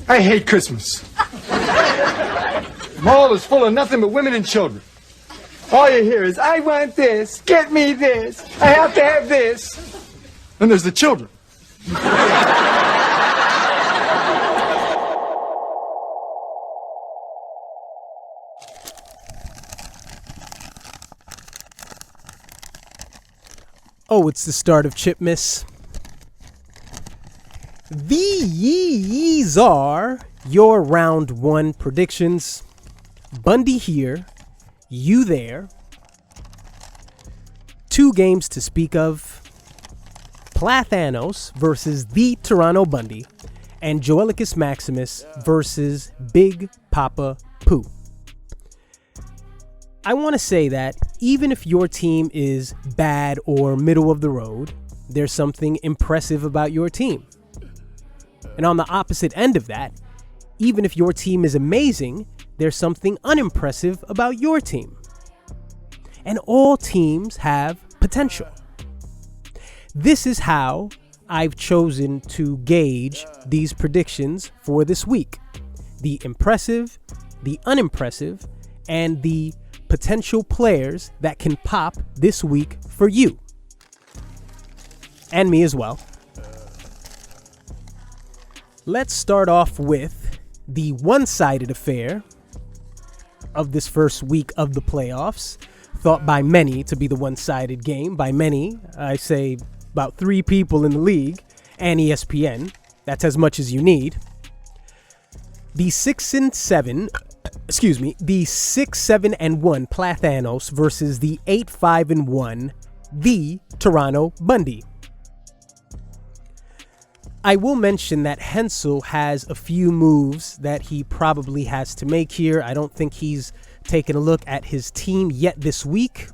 I hate Christmas. Mall is full of nothing but women and children. All you hear is, I want this, get me this, I have to have this. Then there's the children. Oh, it's the start of Chip Miss. These are your round one predictions. Bundy here, you there. 2 games to speak of. Plathanos versus the Toronto Bundy, and Joelicus Maximus versus Big Papa Pooh. I want to say that even if your team is bad or middle of the road, there's something impressive about your team. And on the opposite end of that, even if your team is amazing, there's something unimpressive about your team. And all teams have potential. This is how I've chosen to gauge these predictions for this week. The impressive, the unimpressive, and the potential players that can pop this week for you. And me as well. Let's start off with the one-sided affair of this first week of the playoffs, thought by many to be the one-sided game. By many, I say about 3 people in the league and ESPN. That's as much as you need. The 6-7 and 1 Plathanos versus the 8-5-1 the Toronto Bundy. I will mention that Hensel has a few moves that he probably has to make here. I don't think he's taken a look at his team yet this week.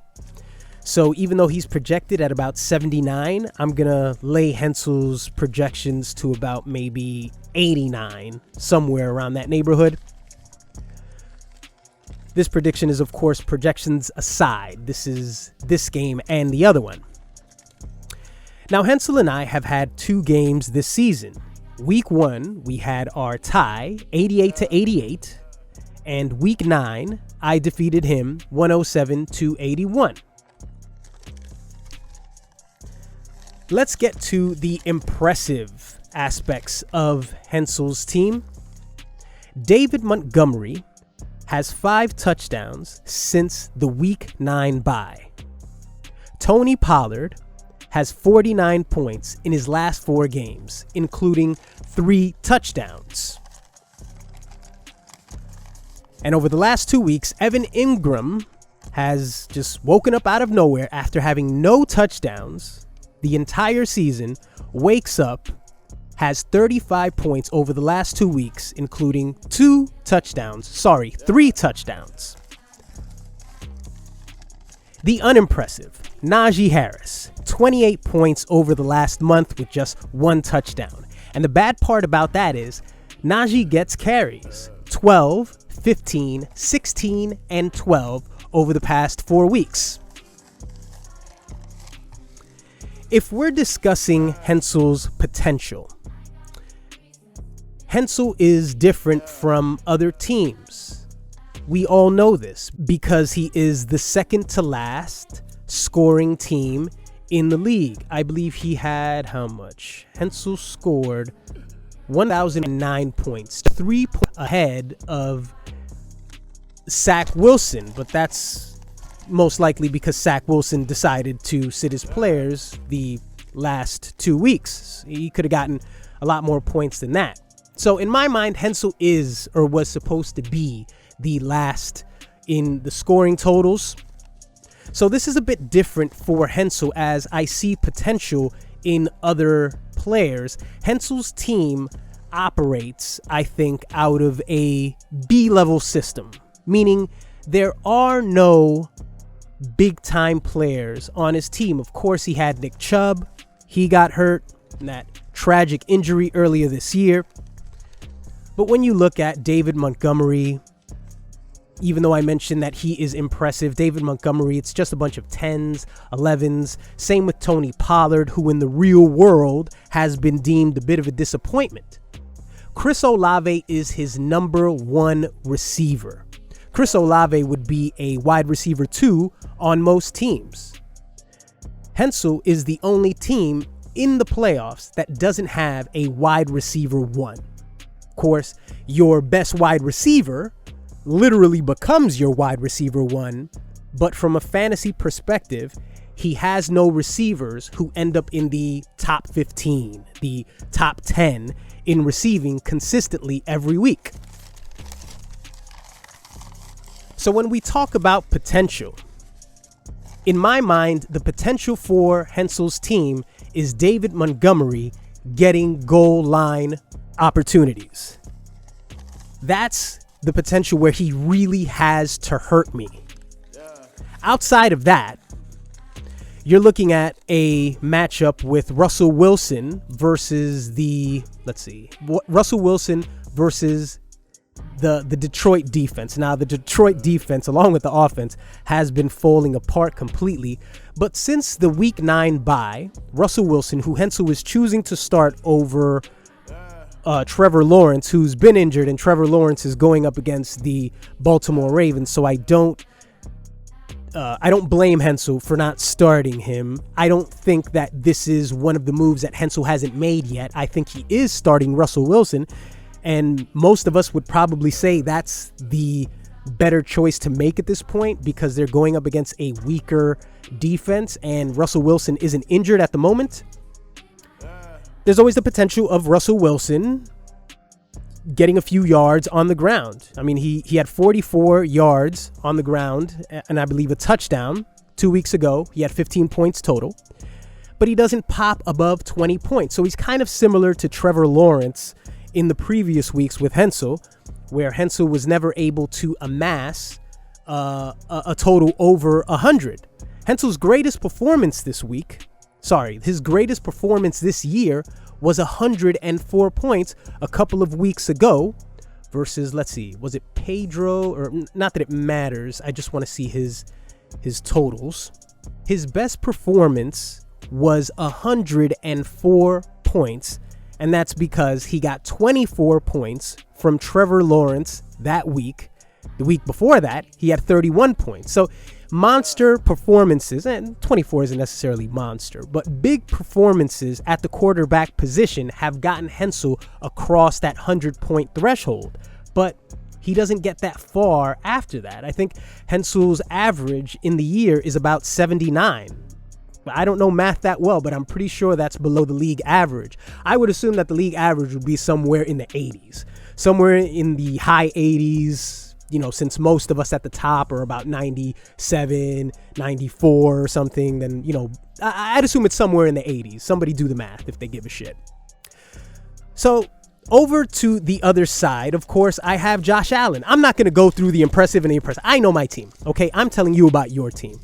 So even though he's projected at about 79, I'm going to lay Hensel's projections to about maybe 89, somewhere around that neighborhood. This prediction is, of course, projections aside. This is this game and the other one. Now, Hensel and I have had 2 games this season. Week 1, we had our tie, 88-88. And week 9, I defeated him 107-81. Let's get to the impressive aspects of Hensel's team. David Montgomery has 5 touchdowns since the week 9 bye. Tony Pollard has 49 points in his last 4 games, including 3 touchdowns. And over the last 2 weeks, Evan Ingram has just woken up out of nowhere after having no touchdowns the entire season, wakes up, has 35 points over the last 2 weeks, including 3 touchdowns. The unimpressive Najee Harris, 28 points over the last month with just 1 touchdown. And the bad part about that is Najee gets carries, 12, 15, 16, and 12 over the past 4 weeks. If we're discussing Hensel's potential, Hensel is different from other teams. We all know this because he is the second to last scoring team in the league. I believe he had how much? Hensel scored 1,009 points, 3 points ahead of Zach Wilson, but that's most likely because Zach Wilson decided to sit his players the last 2 weeks. He could have gotten a lot more points than that. So in my mind, Hensel is or was supposed to be the last in the scoring totals. So this is a bit different for Hensel as I see potential in other players. Hensel's team operates, I think, out of a B-level system, meaning there are no big-time players on his team. Of course, he had Nick Chubb. He got hurt in that tragic injury earlier this year. But when you look at David Montgomery, even though I mentioned that he is impressive, David Montgomery, it's just a bunch of 10s, 11s. Same with Tony Pollard, who in the real world has been deemed a bit of a disappointment. Chris Olave is his number one receiver. Chris Olave would be a wide receiver 2 on most teams. Hensel is the only team in the playoffs that doesn't have a wide receiver 1. Of course, your best wide receiver literally becomes your wide receiver 1, but from a fantasy perspective, he has no receivers who end up in the top 15, the top 10 in receiving consistently every week. So when we talk about potential, in my mind, the potential for Hensel's team is David Montgomery getting goal line opportunities. That's the potential where he really has to hurt me. Outside of that, you're looking at a matchup with Russell Wilson versus Russell Wilson versus the Detroit defense. Now, the Detroit defense, along with the offense, has been falling apart completely. But since the Week 9 bye, Russell Wilson, who Hensel is choosing to start over Trevor Lawrence, who's been injured, and Trevor Lawrence is going up against the Baltimore Ravens, so I don't blame Hensel for not starting him. I don't think that this is one of the moves that Hensel hasn't made yet. I think he is starting Russell Wilson, and most of us would probably say that's the better choice to make at this point because they're going up against a weaker defense and Russell Wilson isn't injured at the moment. There's always the potential of Russell Wilson getting a few yards on the ground. I mean, he had 44 yards on the ground and I believe a touchdown 2 weeks ago. He had 15 points total, but he doesn't pop above 20 points. So he's kind of similar to Trevor Lawrence in the previous weeks with Hensel, where Hensel was never able to amass a total over 100. Hensel's greatest performance this year was 104 points a couple of weeks ago versus, was it Pedro? Or not that it matters. I just want to see his totals. His best performance was 104 points, and that's because he got 24 points from Trevor Lawrence that week. The week before that, he had 31 points. So monster performances, and 24 isn't necessarily monster, but big performances at the quarterback position have gotten Hensel across that 100-point threshold. But he doesn't get that far after that. I think Hensel's average in the year is about 79. I don't know math that well, but I'm pretty sure that's below the league average. I would assume that the league average would be somewhere in the 80s, somewhere in the high 80s, since most of us at the top are about 97, 94 or something, then, I'd assume it's somewhere in the 80s. Somebody do the math if they give a shit. So over to the other side, of course, I have Josh Allen. I'm not going to go through the impressive and the impressive. I know my team, okay? I'm telling you about your team.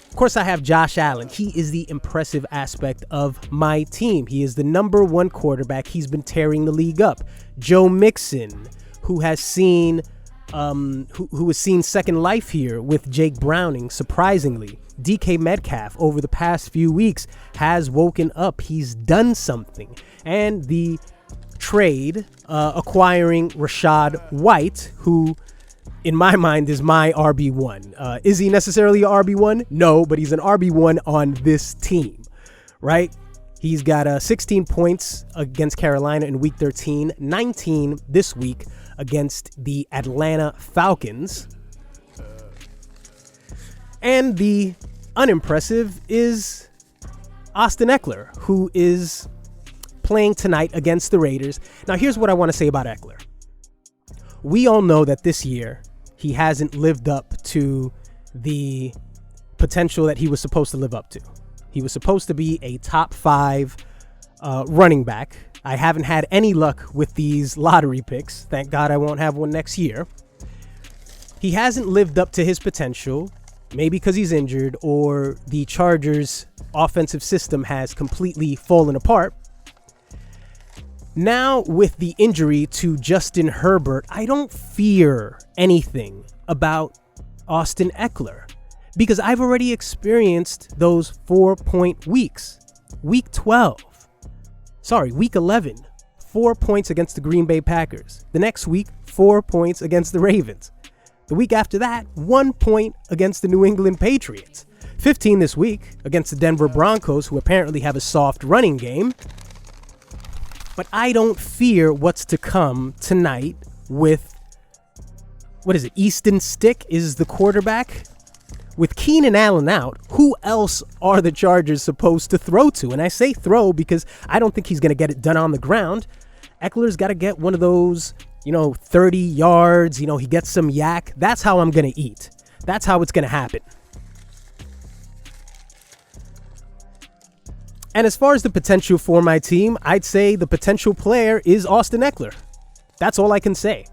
Of course, I have Josh Allen. He is the impressive aspect of my team. He is the number one quarterback. He's been tearing the league up. Joe Mixon, who has seen second life here with Jake Browning, surprisingly. DK Metcalf over the past few weeks has woken up. He's done something. And the trade acquiring Rachaad White, who in my mind is my RB1. Is he necessarily a RB1? No, but he's an RB1 on this team, right? He's got 16 points against Carolina in week 13, 19 this week against the Atlanta Falcons. And the unimpressive is Austin Ekeler, who is playing tonight against the Raiders. Now, here's what I want to say about Ekeler. We all know that this year he hasn't lived up to the potential that he was supposed to live up to. He was supposed to be a top 5 running back. I haven't had any luck with these lottery picks. Thank God I won't have one next year. He hasn't lived up to his potential, maybe because he's injured or the Chargers' offensive system has completely fallen apart. Now, with the injury to Justin Herbert, I don't fear anything about Austin Ekeler because I've already experienced those 4-point weeks. Week 11, 4 points against the Green Bay Packers. The next week, 4 points against the Ravens. The week after that, 1 point against the New England Patriots. 15 this week against the Denver Broncos, who apparently have a soft running game. But I don't fear what's to come tonight with, Easton Stick is the quarterback? With Keenan Allen out, who else are the Chargers supposed to throw to? And I say throw because I don't think he's going to get it done on the ground. Eckler's got to get one of those, 30 yards, he gets some yak. That's how I'm going to eat. That's how it's going to happen. And as far as the potential for my team, I'd say the potential player is Austin Eckler. That's all I can say.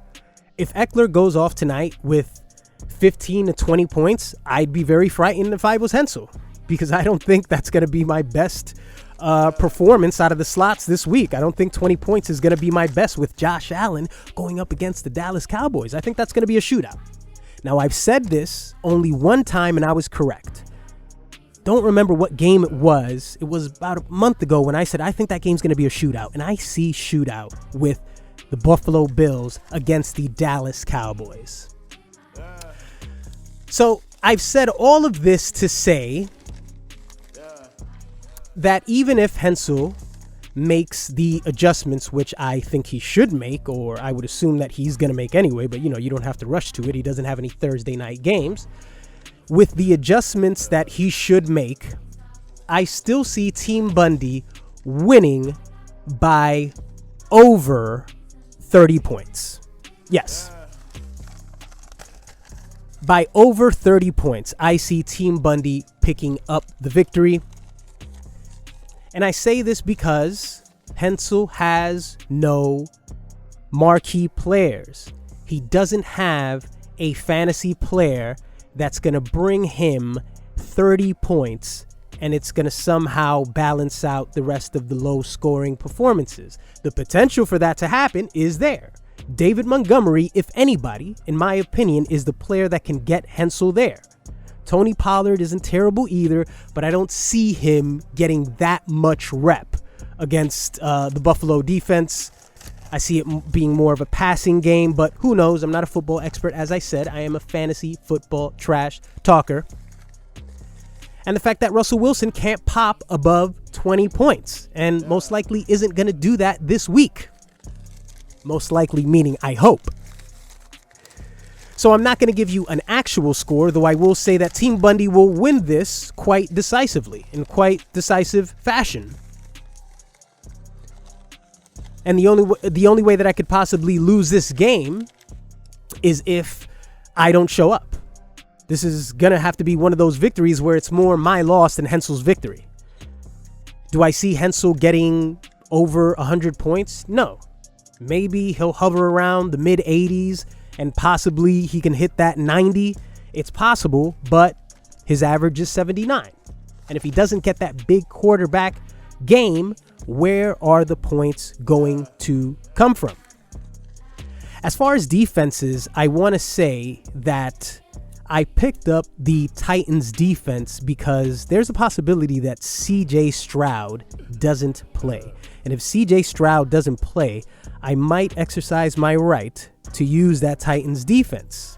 If Eckler goes off tonight with 15 to 20 points, I'd be very frightened if I was Hensel, because I don't think that's going to be my best performance out of the slots this week. I don't think 20 points is going to be my best with Josh Allen going up against the Dallas Cowboys. I think that's going to be a shootout. Now, I've said this only one time and I was correct. Don't remember what game it was. It was about a month ago when I said I think that game's going to be a shootout, and I see shootout with the Buffalo Bills against the Dallas Cowboys. So I've said all of this to say that even if Hensel makes the adjustments, which I think he should make, or I would assume that he's going to make anyway, but you don't have to rush to it. He doesn't have any Thursday night games. With the adjustments that he should make, I still see Team Bundy winning by over 30 points. Yes. By over 30 points, I see Team Bundy picking up the victory. And I say this because Hensel has no marquee players. He doesn't have a fantasy player that's going to bring him 30 points, and it's going to somehow balance out the rest of the low-scoring performances. The potential for that to happen is there. David Montgomery, if anybody, in my opinion, is the player that can get Hensel there. Tony Pollard isn't terrible either, but I don't see him getting that much rep against the Buffalo defense. I see it being more of a passing game, but who knows? I'm not a football expert. As I said, I am a fantasy football trash talker. And the fact that Russell Wilson can't pop above 20 points and most likely isn't going to do that this week. Most likely meaning I hope. So I'm not going to give you an actual score, though I will say that Team Bundy will win this quite decisively, in quite decisive fashion. And the only way that I could possibly lose this game is if I don't show up. This is going to have to be one of those victories where it's more my loss than Hensel's victory. Do I see Hensel getting over 100 points? No. Maybe he'll hover around the mid 80s and possibly he can hit that 90. It's possible, but his average is 79. And if he doesn't get that big quarterback game, where are the points going to come from? As far as defenses, I want to say that I picked up the Titans defense because there's a possibility that CJ Stroud doesn't play. And if CJ Stroud doesn't play, I might exercise my right to use that Titans defense.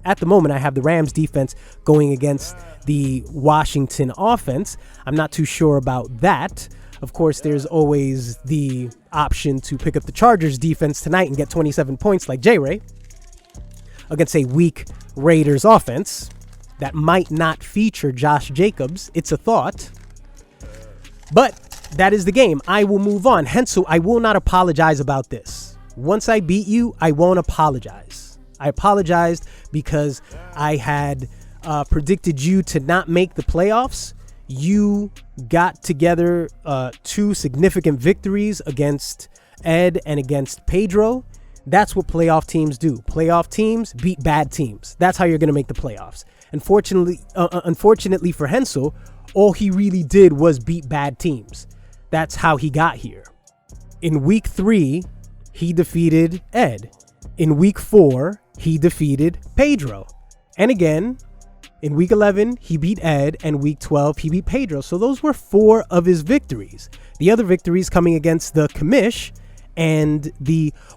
At the moment, I have the Rams defense going against the Washington offense. I'm not too sure about that. Of course, there's always the option to pick up the Chargers defense tonight and get 27 points like J-Ray against a weak Raiders offense that might not feature Josh Jacobs. It's a thought. But that is the game. I will move on. Hensel, I will not apologize about this. Once I beat you, I won't apologize. I apologized because I had predicted you to not make the playoffs. You got together two significant victories against Ed and against Pedro. That's what playoff teams do. Playoff teams beat bad teams. That's how you're going to make the playoffs. Unfortunately for Hensel, all he really did was beat bad teams. That's how he got here. In week 3, he defeated Ed. In week 4, he defeated Pedro. And again, in week 11, he beat Ed, and week 12, he beat Pedro. So those were 4 of his victories. The other victories coming against the Commish And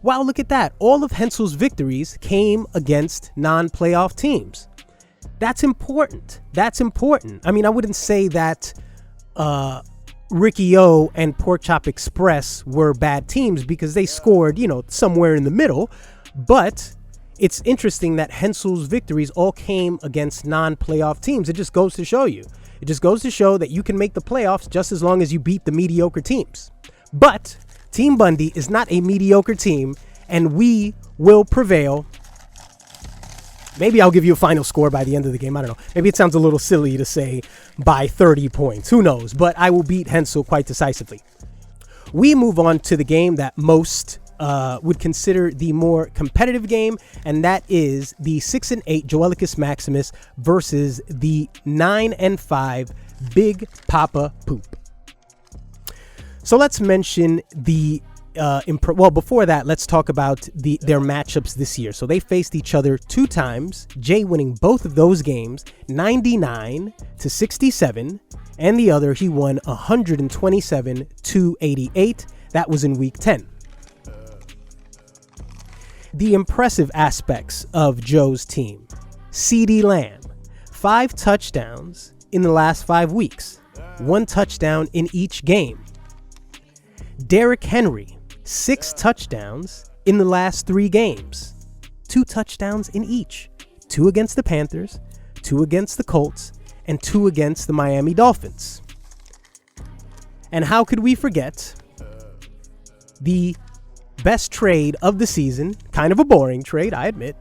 wow, look at that. All of Hensel's victories came against non-playoff teams. That's important. That's important. I mean, I wouldn't say that Ricky O and Pork Chop Express were bad teams because they scored, somewhere in the middle. But it's interesting that Hensel's victories all came against non-playoff teams. It just goes to show you. It just goes to show that you can make the playoffs just as long as you beat the mediocre teams. But Team Bundy is not a mediocre team, and we will prevail. Maybe I'll give you a final score by the end of the game. I don't know. Maybe it sounds a little silly to say by 30 points. Who knows? But I will beat Hensel quite decisively. We move on to the game that most would consider the more competitive game, and that is the 6-8 Joelicus Maximus versus the 9-5 Big Papa Poop. So let's mention the before that, let's talk about their matchups this year. So they faced each other 2 times, Jay winning both of those games 99-67, and the other he won 127-88. That was in week 10. The impressive aspects of Joe's team: CeeDee Lamb, 5 touchdowns in the last 5 weeks, 1 touchdown in each game. Derrick Henry, 6 touchdowns in the last 3 games, 2 touchdowns in each, 2 against the Panthers, 2 against the Colts, and 2 against the Miami Dolphins. And how could we forget the best trade of the season, kind of a boring trade, I admit.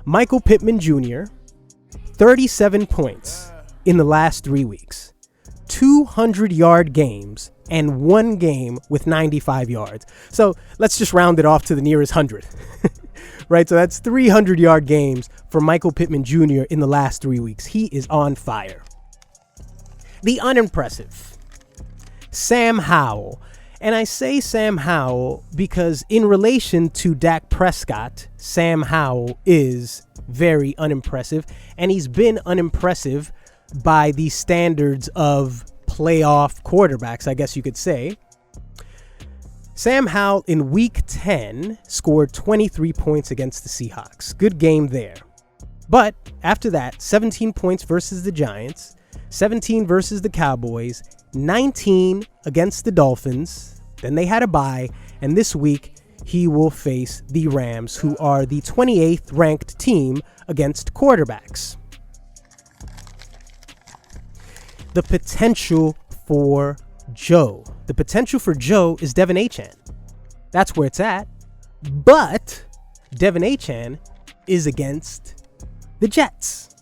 Michael Pittman Jr., 37 points in the last 3 weeks, 200-yard games, and 1 game with 95 yards. So let's just round it off to the nearest 100, right? So that's 300-yard games for Michael Pittman Jr. in the last 3 weeks. He is on fire. The unimpressive Sam Howell. And I say Sam Howell because in relation to Dak Prescott, Sam Howell is very unimpressive, and he's been unimpressive by the standards of playoff quarterbacks, I guess you could say. Sam Howell in week 10 scored 23 points against the Seahawks. Good game there. But after that, 17 points versus the Giants, 17 versus the Cowboys, 19 against the Dolphins. Then they had a bye, and this week he will face the Rams, who are the 28th ranked team against quarterbacks. The potential for Joe. The potential for Joe is Devin Achane. That's where it's at. But Devin Achane is against the Jets.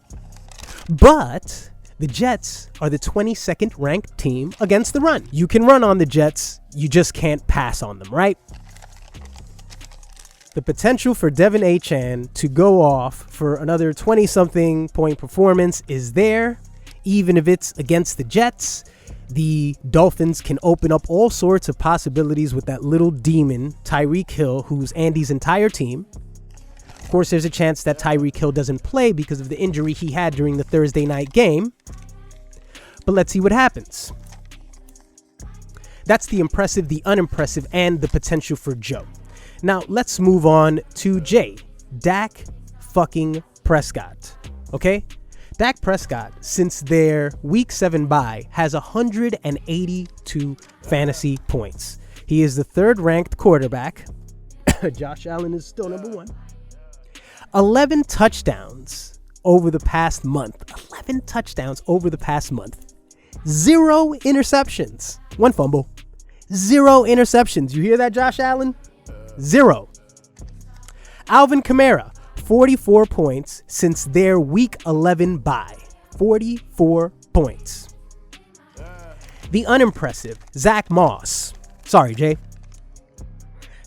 But the Jets are the 22nd ranked team against the run. You can run on the Jets, you just can't pass on them, right? The potential for Devin Achane to go off for another 20-something point performance is there. Even if it's against the Jets, the Dolphins can open up all sorts of possibilities with that little demon, Tyreek Hill, who's Andy's entire team. Of course, there's a chance that Tyreek Hill doesn't play because of the injury he had during the Thursday night game. But let's see what happens. That's the impressive, the unimpressive, and the potential for Joe. Now, let's move on to Jay. Dak fucking Prescott. Okay? Dak Prescott, since their Week 7 bye, has 182 fantasy points. He is the 3rd-ranked quarterback. Josh Allen is still number 1. 11 touchdowns over the past month. 11 touchdowns over the past month. 0 interceptions. 1 fumble. 0 interceptions. You hear that, Josh Allen? 0. Alvin Kamara, 44 points since their Week 11 bye. 44 points. The unimpressive Zach Moss. Sorry, Jay.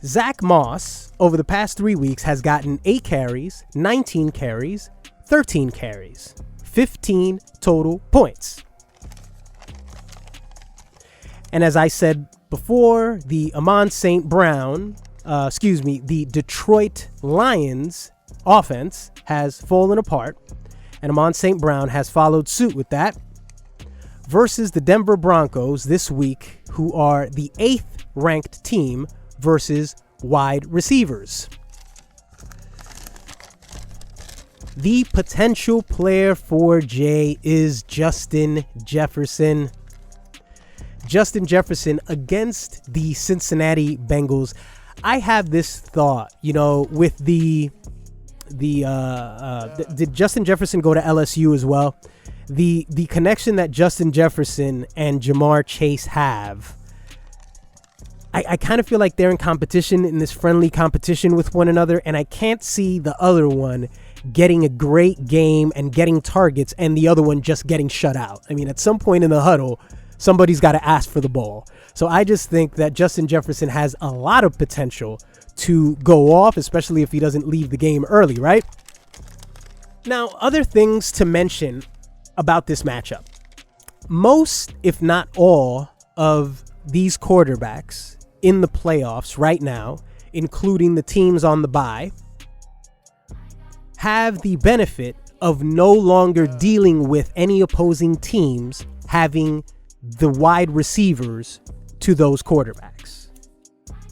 Zach Moss, over the past 3 weeks, has gotten 8 carries, 19 carries, 13 carries, 15 total points. And as I said before, the the Detroit Lions offense has fallen apart, and Amon St. Brown has followed suit with that versus the Denver Broncos this week, who are the 8th ranked team versus wide receivers. The potential player for Jay is Justin Jefferson. Justin Jefferson against the Cincinnati Bengals. I have this thought, with did Justin Jefferson go to LSU as well? The connection that Justin Jefferson and Jamar Chase have, I kind of feel like they're in competition, in this friendly competition with one another, and I can't see the other one getting a great game and getting targets and the other one just getting shut out. I mean, at some point in the huddle, somebody's got to ask for the ball. So I just think that Justin Jefferson has a lot of potential to go off, especially if he doesn't leave the game early, right? Now, other things to mention about this matchup. Most, if not all, of these quarterbacks in the playoffs right now, including the teams on the bye, have the benefit of no longer dealing with any opposing teams having the wide receivers to those quarterbacks.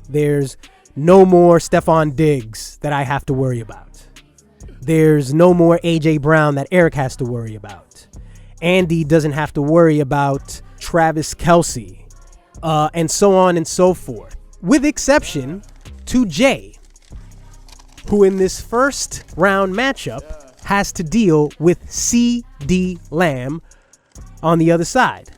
There's no more Stephon Diggs that I have to worry about. There's no more A.J. Brown that Eric has to worry about. Andy doesn't have to worry about Travis Kelce, and so on and so forth. With exception to Jay, who in this first round matchup has to deal with C.D. Lamb on the other side.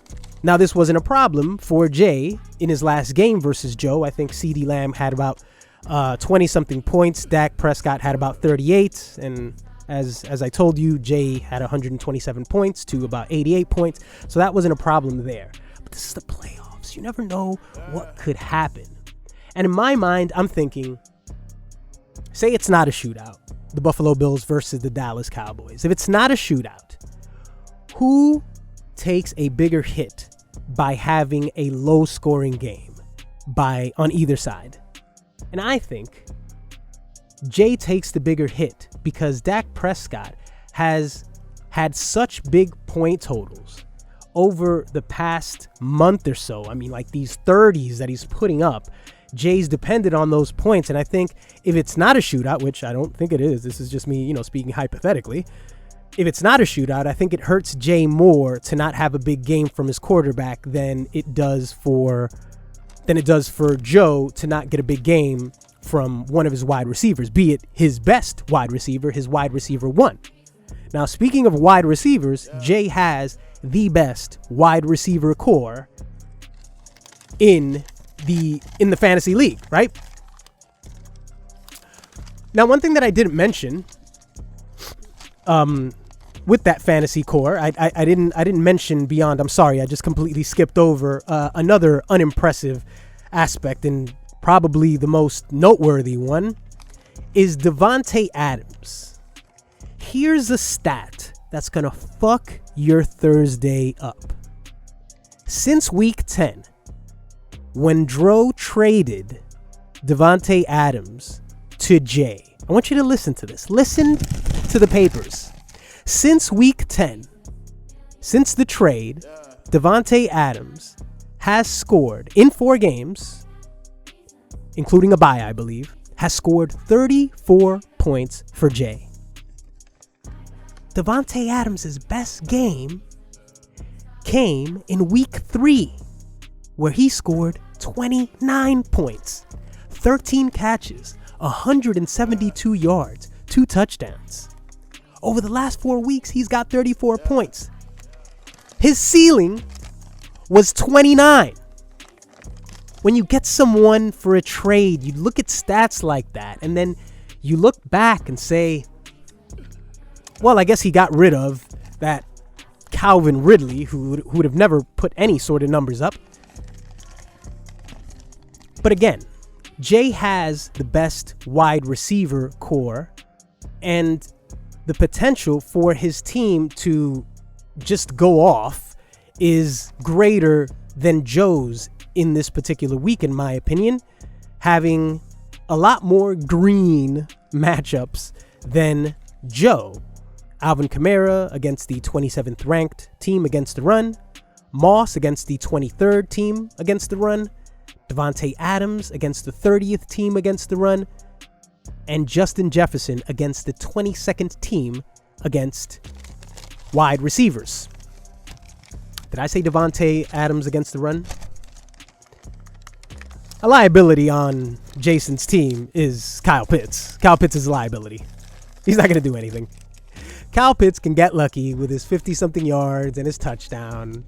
Now, this wasn't a problem for Jay in his last game versus Joe. I think C.D. Lamb had about 20-something points. Dak Prescott had about 38. And as I told you, Jay had 127 points to about 88 points. So that wasn't a problem there. But this is the playoffs. You never know what could happen. And in my mind, I'm thinking, say it's not a shootout, the Buffalo Bills versus the Dallas Cowboys. If it's not a shootout, who takes a bigger hit by having a low-scoring game on either side? And I think Jay takes the bigger hit because Dak Prescott has had such big point totals over the past month or so. I mean, like these 30s that he's putting up, Jay's depended on those points. And I think if it's not a shootout, which I don't think it is, this is just me, speaking hypothetically. If it's not a shootout, I think it hurts Jay more to not have a big game from his quarterback than it does for Joe to not get a big game from one of his wide receivers, be it his best wide receiver, his wide receiver one. Now, speaking of wide receivers, Jay has the best wide receiver core in the fantasy league, right? Now, one thing that I didn't mention, with that fantasy core, I didn't mention beyond. I'm sorry, I just completely skipped over another unimpressive aspect, and probably the most noteworthy one is Davante Adams. Here's a stat that's gonna fuck your Thursday up. Since week 10, when Dro traded Davante Adams to Jay, I want you to listen to this. Listen to the papers. Since week 10, since the trade, Davante Adams has scored in 4 games, including a bye, I believe, has scored 34 points for Jay. Davante Adams' best game came in week 3, where he scored 29 points, 13 catches, 172 yards, 2 touchdowns. Over the last 4 weeks, he's got 34 points. His ceiling was 29. When you get someone for a trade, you look at stats like that, and then you look back and say, well, I guess he got rid of that Calvin Ridley, who would have never put any sort of numbers up. But again, Jay has the best wide receiver core, and the potential for his team to just go off is greater than Joe's in this particular week, in my opinion, having a lot more green matchups than Joe. Alvin Kamara against the 27th ranked team against the run, Moss against the 23rd team against the run, Devontae Adams against the 30th team against the run, and Justin Jefferson against the 22nd team against wide receivers. Did I say Devontae Adams against the run? A liability on Jason's team is Kyle Pitts. Kyle Pitts is a liability. He's not going to do anything. Kyle Pitts can get lucky with his 50-something yards and his touchdown.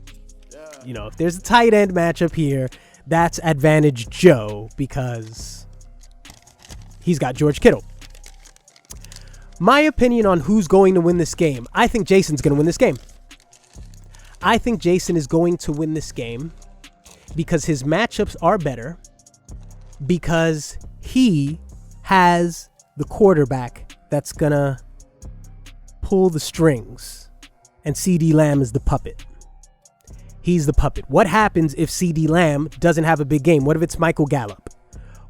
You know, if there's a tight end matchup here, that's advantage Joe because he's got George Kittle. My opinion on who's going to win this game, I think Jason's going to win this game. I think Jason is going to win this game because his matchups are better, because he has the quarterback that's going to pull the strings, and CeeDee Lamb is the puppet. He's the puppet. What happens if CeeDee Lamb doesn't have a big game? What if it's Michael Gallup?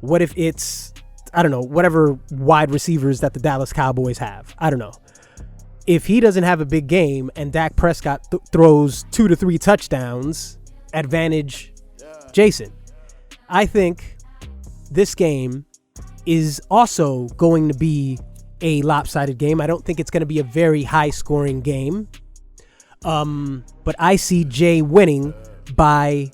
What if it's, I don't know, whatever wide receivers that the Dallas Cowboys have? I don't know. If he doesn't have a big game and Dak Prescott throws 2 to 3 touchdowns, advantage Jason. I think this game is also going to be a lopsided game. I don't think it's going to be a very high scoring game. But I see Jay winning by,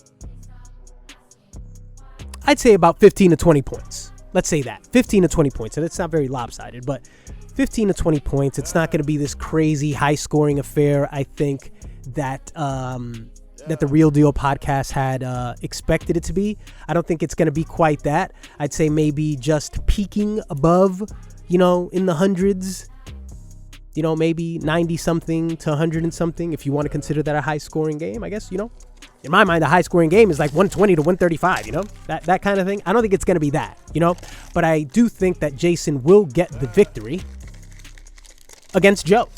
I'd say about 15 to 20 points. Let's say that 15 to 20 points. And it's not very lopsided, but 15 to 20 points. It's not going to be this crazy high scoring affair. I think that, that the Real Deal podcast had expected it to be. I don't think it's going to be quite that. I'd say maybe just peaking above, you know, in the hundreds, you know, maybe 90 something to 100 and something. If you want to consider that a high scoring game, I guess, you know, in my mind, a high scoring game is like 120 to 135, you know, that kind of thing. I don't think it's going to be that, you know, but I do think that Jason will get the victory against Joe.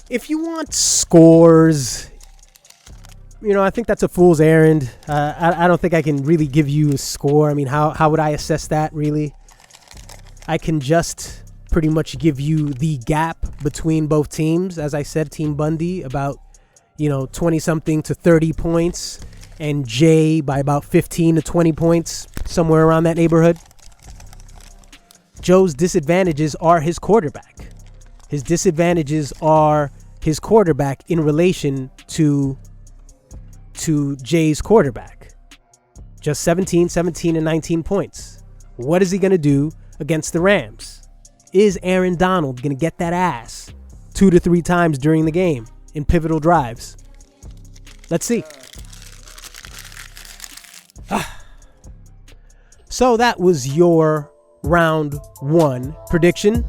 If you want scores, you know, I think that's a fool's errand. I don't think I can really give you a score. I mean, how would I assess that, really? I can just pretty much give you the gap between both teams. As I said, Team Bundy about, you know, 20-something to 30 points, and Jay by about 15 to 20 points, somewhere around that neighborhood. Joe's disadvantages are his quarterback. His disadvantages are his quarterback in relation to Jay's quarterback. Just 17, and 19 points. What is he going to do against the Rams? Is Aaron Donald going to get that ass 2 to 3 times during the game in pivotal drives? Let's see. So that was your round 1 prediction.